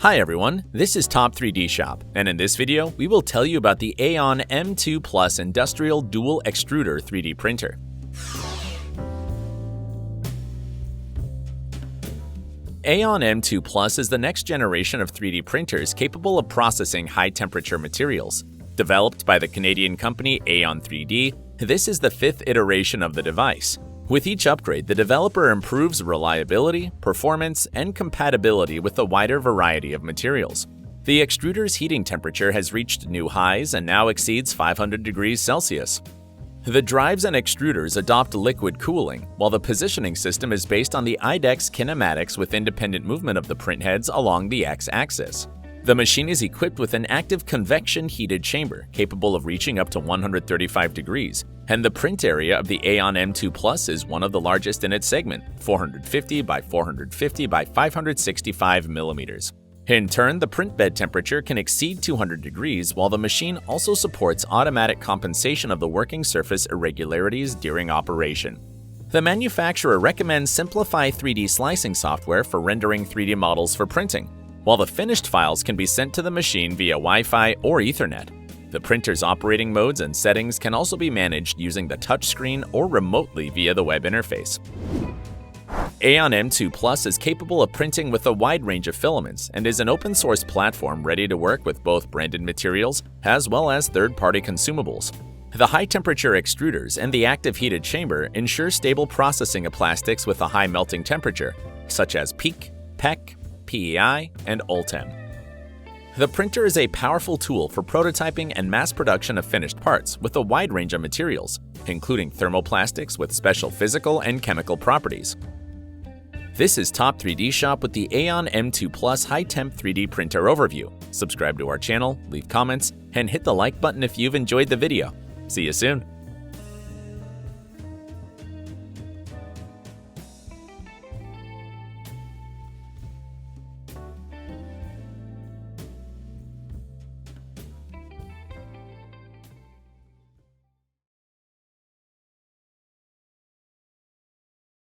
Hi everyone, this is Top 3D Shop, and in this video, we will tell you about the AON M2 Plus Industrial Dual Extruder 3D Printer. AON M2 Plus is the next generation of 3D printers capable of processing high-temperature materials. Developed by the Canadian company AON3D, this is the fifth iteration of the device. With each upgrade, the developer improves reliability, performance, and compatibility with a wider variety of materials. The extruder's heating temperature has reached new highs and now exceeds 500 degrees Celsius. The drives and extruders adopt liquid cooling, while the positioning system is based on the IDEX kinematics with independent movement of the printheads along the x-axis. The machine is equipped with an active convection heated chamber capable of reaching up to 135 degrees, and the print area of the AON M2 Plus is one of the largest in its segment, 450 by 450 by 565 millimeters. In turn, the print bed temperature can exceed 200 degrees, while the machine also supports automatic compensation of the working surface irregularities during operation. The manufacturer recommends Simplify 3D slicing software for rendering 3D models for printing, while the finished files can be sent to the machine via Wi-Fi or Ethernet. The printer's operating modes and settings can also be managed using the touchscreen or remotely via the web interface. AON M2 Plus is capable of printing with a wide range of filaments and is an open-source platform ready to work with both branded materials as well as third-party consumables. The high-temperature extruders and the active heated chamber ensure stable processing of plastics with a high melting temperature, such as PEEK, PEC, PEI, and ULTEM. The printer is a powerful tool for prototyping and mass production of finished parts with a wide range of materials, including thermoplastics with special physical and chemical properties. This is Top 3D Shop with the AON M2 Plus High-Temp 3D Printer Overview. Subscribe to our channel, leave comments, and hit the like button if you've enjoyed the video. See you soon!